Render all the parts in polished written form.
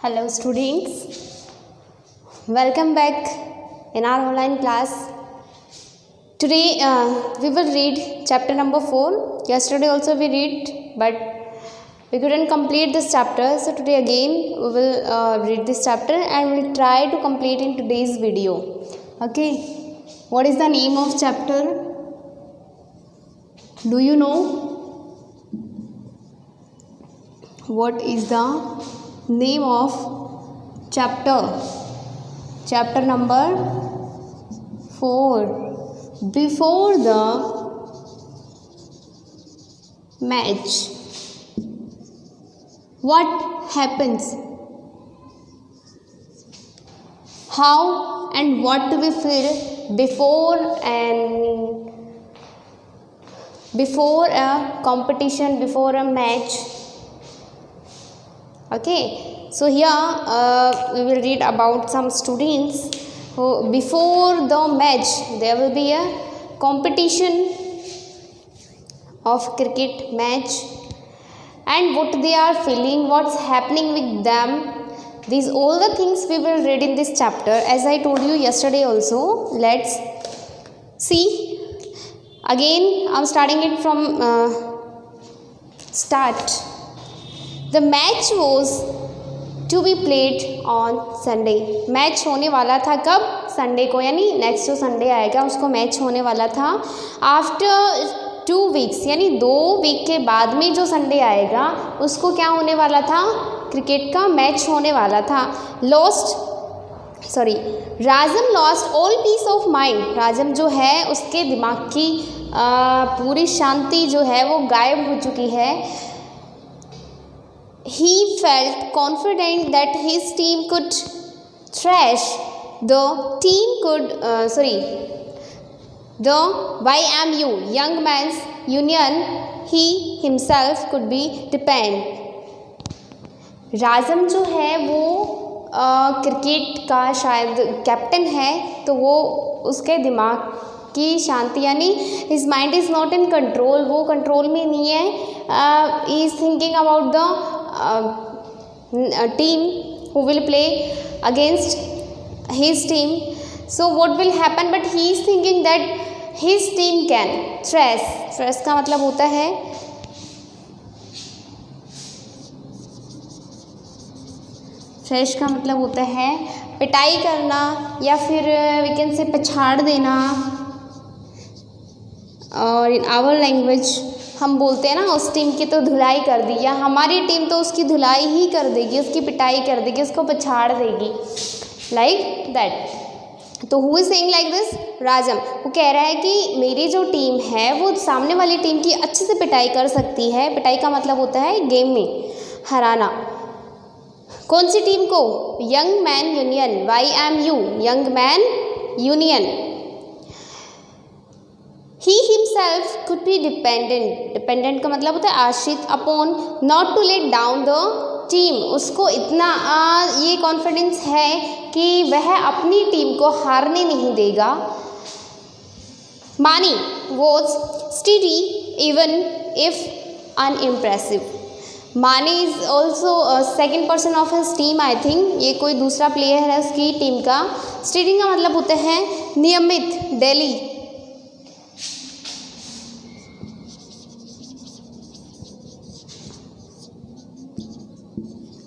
Hello students, welcome back in our online class. Today we will read chapter number 4. Yesterday also we read, but we couldn't complete this chapter. So today again we will read this chapter and we'll try to complete in today's video. Okay, what is the name of chapter? Do you know? What is the name of chapter number 4? Before the match, what happens? How and what do we feel before a competition, before a match? Okay, so here we will read about some students who before the match there will be a competition of cricket match, and what they are feeling, what's happening with them. These all the things we will read in this chapter, as I told you yesterday also. Let's see. Again I'm starting it from start. The match was to be played on Sunday. Match होने वाला था कब? Sunday को, यानी next जो Sunday आएगा उसको match होने वाला था. आफ्टर 2 weeks, यानी 2 वीक के बाद में जो संडे आएगा उसको क्या होने वाला था? क्रिकेट का मैच होने वाला था. Rajam lost all peace of mind. Rajam जो है उसके दिमाग की पूरी शांति जो है वो गायब हो चुकी है. He felt confident that his team could thrash the YMU, Young Men's Union. He himself could be depend. राजम जो है वो क्रिकेट का शायद कैप्टन है, तो वो उसके दिमाग की शांति, यानी his mind is not in control, वो कंट्रोल में नहीं है. He is thinking about the team who will play against his team. So what will happen? But he is thinking that his team can thrash का मतलब होता है पिटाई करना, या फिर we can say पछाड़ देना, और in our language हम बोलते हैं ना उस टीम की तो धुलाई कर दी, या हमारी टीम तो उसकी धुलाई ही कर देगी, उसकी पिटाई कर देगी, उसको पछाड़ देगी, लाइक दैट. तो who is saying like this? राजम. वो कह रहा है कि मेरी जो टीम है वो सामने वाली टीम की अच्छे से पिटाई कर सकती है. पिटाई का मतलब होता है गेम में हराना. कौन सी टीम को? Young man union, YMU, young man union. He himself could be dependent का मतलब होता है आश्रित, upon not to let down the team. उसको इतना ये कॉन्फिडेंस है कि वह अपनी टीम को हारने नहीं देगा. मानी was steady even if unimpressive. मानी is also second person of his team, I think ये कोई दूसरा प्लेयर है उसकी टीम का. स्टेडी का मतलब होता है नियमित, डेली.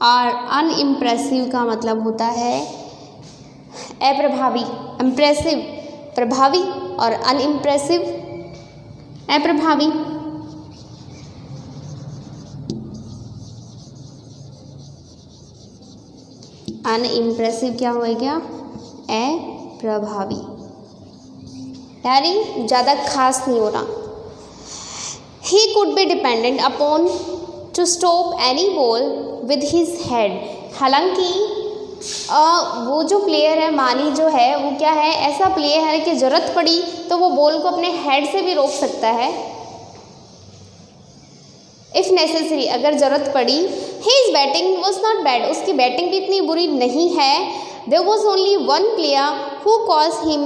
और अनइम्प्रेसिव का मतलब होता है अप्रभावी. इम्प्रेसिव प्रभावी और अनइम्प्रेसिव अप्रभावी. अनइम्प्रेसिव क्या होएगा? अप्रभावी, यानी ज़्यादा खास नहीं हो रहा. He could be dependent upon to stop any ball with his head. हालांकि वो जो प्लेयर है, मानी जो है वो क्या है, ऐसा प्लेयर है कि ज़रूरत पड़ी तो वो बॉल को अपने हेड से भी रोक सकता है. इफ़ नेसेसरी, अगर ज़रूरत पड़ी. His batting was not bad. उसकी बैटिंग भी इतनी बुरी नहीं है. There was only one player who caused him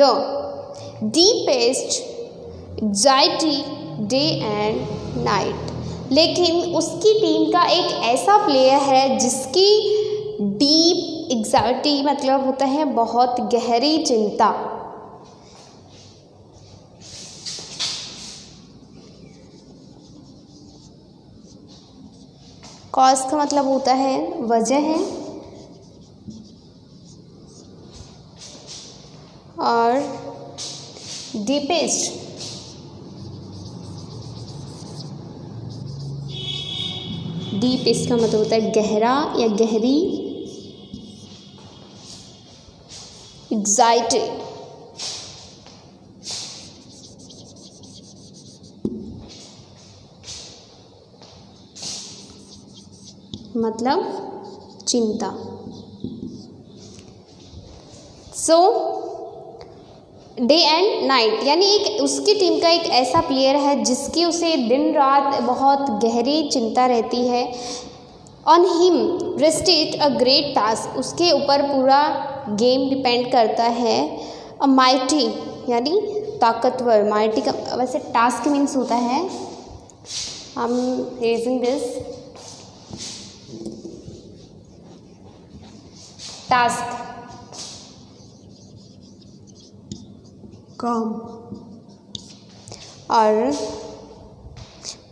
the deepest anxiety day and night. लेकिन उसकी टीम का एक ऐसा प्लेयर है जिसकी डीप एग्जाइटी मतलब होता है बहुत गहरी चिंता। कॉज का मतलब होता है वजह है, और डीपेस्ट डीप इसका मतलब होता है गहरा या गहरी। एग्जाइटी मतलब चिंता। सो डे एंड नाइट यानी एक उसकी टीम का एक ऐसा प्लेयर है जिसकी उसे दिन रात बहुत गहरी चिंता रहती है। On him rested a great task, उसके ऊपर पूरा गेम डिपेंड करता है। अ माइटी यानी ताकतवर, माइटी का वैसे टास्क मीन्स होता है, I am raising this task काम, और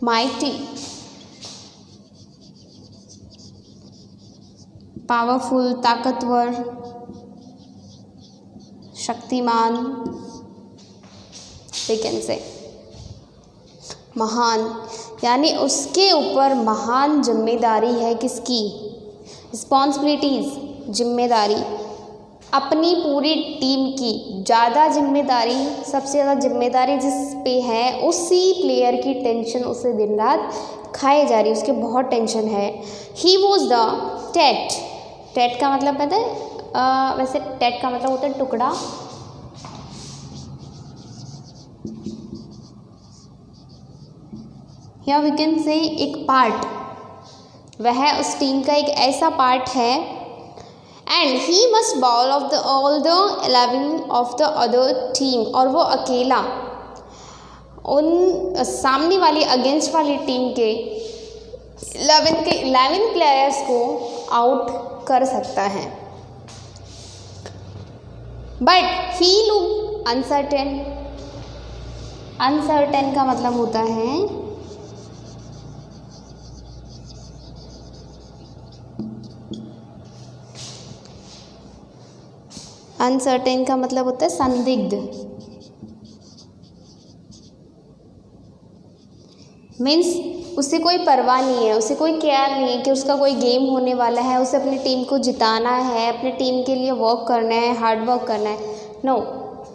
माइटी पावरफुल, ताकतवर, शक्तिमान, वी कैन से महान, यानी उसके ऊपर महान जिम्मेदारी है। किसकी? रिस्पॉन्सिबिलिटीज़, जिम्मेदारी अपनी पूरी टीम की। ज़्यादा जिम्मेदारी, सबसे ज़्यादा जिम्मेदारी जिस पे है उसी प्लेयर की टेंशन उसे दिन रात खाए जा रही, उसके बहुत टेंशन है। ही वॉज द टेट, टेट का मतलब पता है वैसे टेट का मतलब होता है टुकड़ा। या वी कैन से एक पार्ट, वह उस टीम का एक ऐसा पार्ट है। And he must ball of the all the 11 of the other team, और वो अकेला उन सामने वाली अगेंस्ट वाली टीम के 11 प्लेयर्स को आउट कर सकता है। But he look uncertain, uncertain का मतलब होता है अनसर्टेन का मतलब होता है संदिग्ध। मीन्स उसे कोई परवाह नहीं है, उसे कोई केयर नहीं है कि उसका कोई गेम होने वाला है, उसे अपनी टीम को जिताना है, अपनी टीम के लिए वर्क करना है, हार्ड वर्क करना है। No,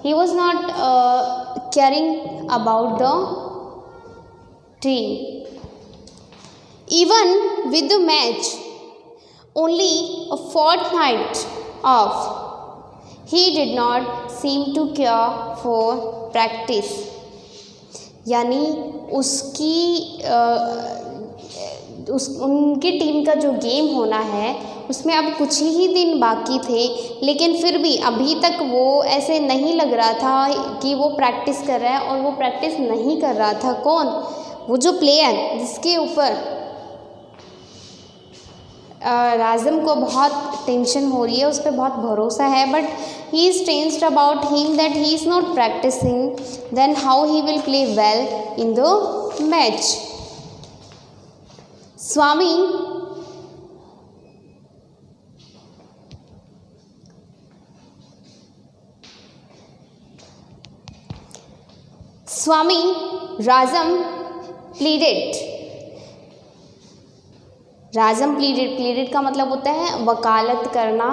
he was not caring about the team. Even with the match only a fortnight off, he did not seem to care for practice, यानी उनकी टीम का जो गेम होना है उसमें अब कुछ ही दिन बाकी थे, लेकिन फिर भी अभी तक वो ऐसे नहीं लग रहा था कि वो प्रैक्टिस कर रहा है, और वो प्रैक्टिस नहीं कर रहा था। कौन? वो जो प्लेयर जिसके ऊपर राज़म को बहुत टेंशन हो रही है, उस पर बहुत भरोसा है, but he is tensed about him that he is not practising, then how he will play well in the match. Swami Rajam pleaded, Rajam pleaded का मतलब होता है वकालत करना।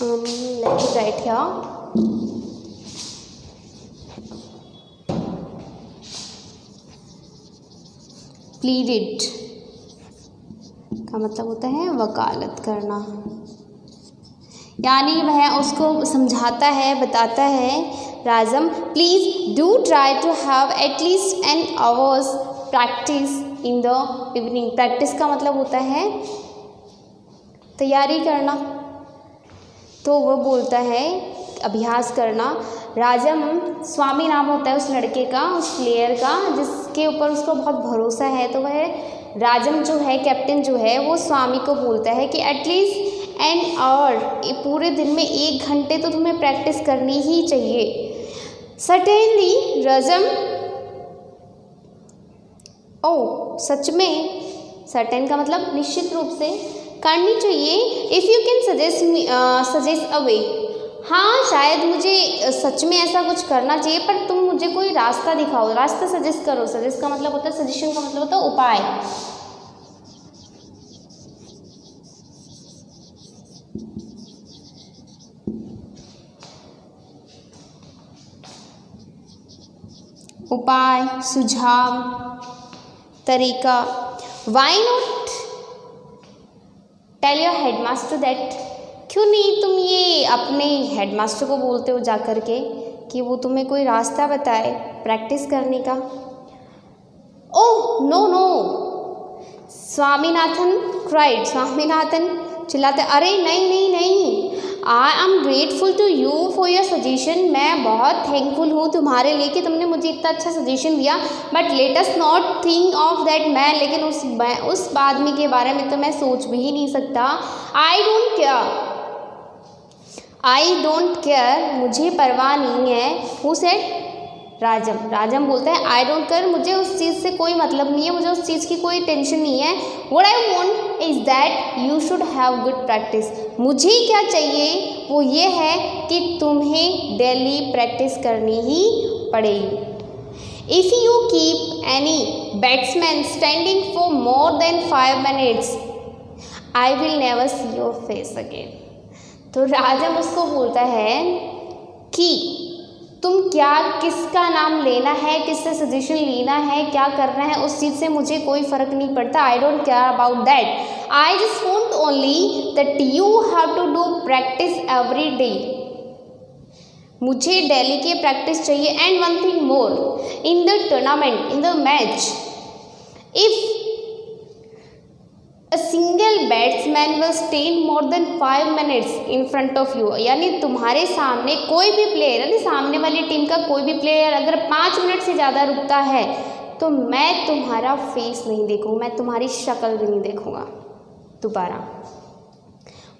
लेट्स राइट हियर, प्लीडेड का मतलब होता है वकालत करना, यानी वह उसको समझाता है, बताता है, Rajam please do try to have at least an hours practice in the evening. Practice का मतलब होता है तैयारी करना, तो वो बोलता है अभ्यास करना। राज़म, स्वामी नाम होता है उस लड़के का, उस प्लेयर का जिसके ऊपर उसको बहुत भरोसा है, तो वह राजम जो है, कैप्टन जो है, वो स्वामी को बोलता है कि एटलीस्ट एन आवर, पूरे दिन में 1 घंटे तो तुम्हें प्रैक्टिस करनी ही चाहिए। सर्टेनली राजम, ओ सच में, सर्टेन का मतलब निश्चित रूप से, करनी चाहिए। If you can suggest a way, हाँ शायद मुझे सच में ऐसा कुछ करना चाहिए, पर तुम मुझे कोई रास्ता दिखाओ, रास्ता सजेस्ट करो। सजेस्ट का मतलब होता है, सजेशन का मतलब होता है उपाय। उपाय, सुझाव, तरीका। Why not tell your headmaster that, क्यों नहीं तुम ये अपने हेडमास्टर को बोलते हो जा कर के कि वो तुम्हें कोई रास्ता बताए प्रैक्टिस करने का। Oh no no, Swaminathan cried, Swaminathan चिल्लाते, अरे नहीं नहीं नहीं, I am grateful to you for your suggestion, मैं बहुत थैंकफुल हूँ तुम्हारे लिए कि तुमने मुझे इतना अच्छा सजेशन दिया, but let us not think of that man, लेकिन उस आदमी के बारे में तो मैं सोच भी ही नहीं सकता। आई don't care, I don't care, मुझे परवाह नहीं है। Who said? राजम। राजम बोलता है आई डोंट केयर, मुझे उस चीज़ से कोई मतलब नहीं है, मुझे उस चीज़ की कोई टेंशन नहीं है। What I want is that you should have good practice, मुझे क्या चाहिए वो ये है कि तुम्हें डेली प्रैक्टिस करनी ही पड़ेगी। If you keep any batsman standing for more than 5 minutes I will never see your face again. तो राजम उसको बोलता है कि तुम क्या, किसका नाम लेना है, किससे सजेशन लेना है, क्या करना है, उस चीज़ से मुझे कोई फ़र्क नहीं पड़ता। I don't care about that, I just want only that you have to do practice every day, मुझे डेली की प्रैक्टिस चाहिए। And one thing more, in the tournament, in the match, if A single batsman will stand more than 5 minutes in front of you, यानी तुम्हारे सामने कोई भी player, यानी सामने वाली टीम का कोई भी प्लेयर अगर 5 मिनट से ज़्यादा रुकता है तो मैं तुम्हारा फेस नहीं देखूँ, मैं तुम्हारी शक्ल भी नहीं देखूँगा दोबारा।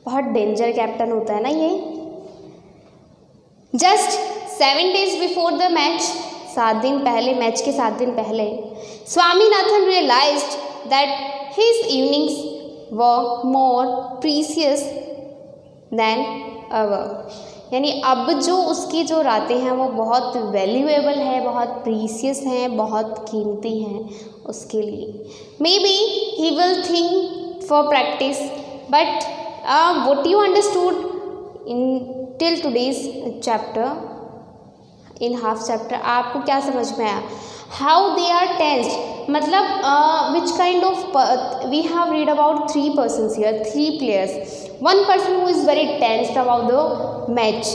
बहुत डेंजर कैप्टन होता है ना ये। Just 7 days before the match, 7 दिन पहले, मैच के 7 दिन पहले, Swaminathan realised that his evenings were more precious than ever, यानी अब जो उसकी जो रातें हैं वो बहुत वैल्यूएबल है, बहुत प्रीसियस हैं, बहुत कीमती हैं उसके लिए। May be he will think for practice, but what you understood in till today's chapter, in half chapter, आपको क्या समझ में आया? How they are tensed, मतलब which kind of, we have read about 3 persons here, 3 players. One person who is very tensed about the match.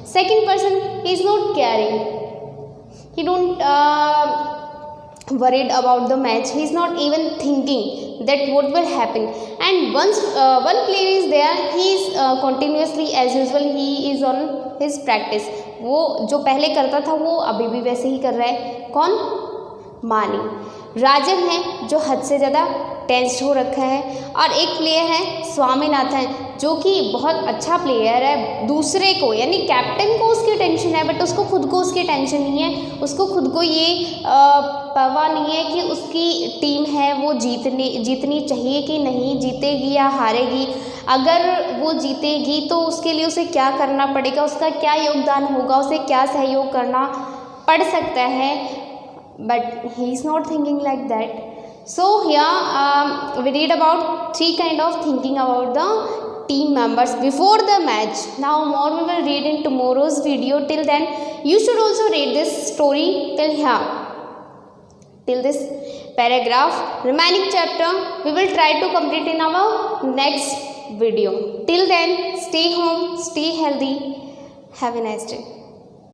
Second person, he is not caring, he don't worried about the match, he is not even thinking that what will happen. And once one player is there, he is continuously as usual, he is on his practice. वो जो पहले करता था वो अभी भी वैसे ही कर रहा है। कौन? मानी। राजन है जो हद से ज़्यादा टेंस्ड हो रखा है, और एक प्लेयर है स्वामीनाथन जो कि बहुत अच्छा प्लेयर है, दूसरे को यानी कैप्टन को उसकी टेंशन है, बट उसको खुद को उसकी टेंशन नहीं है, उसको खुद को ये परवाह नहीं है कि उसकी टीम है वो जीतनी चाहिए कि नहीं, जीतेगी या हारेगी। अगर वो जीतेगी तो उसके लिए उसे क्या करना पड़ेगा, उसका क्या योगदान होगा, उसे क्या सहयोग करना पड़ सकता है, but he is not thinking like that. So here we read about 3 kind of thinking about the team members before the match. Now more we will read in tomorrow's video. Till then you should also read this story till here, till this paragraph. Remaining chapter we will try to complete in our next video. Till then stay home, stay healthy, have a nice day.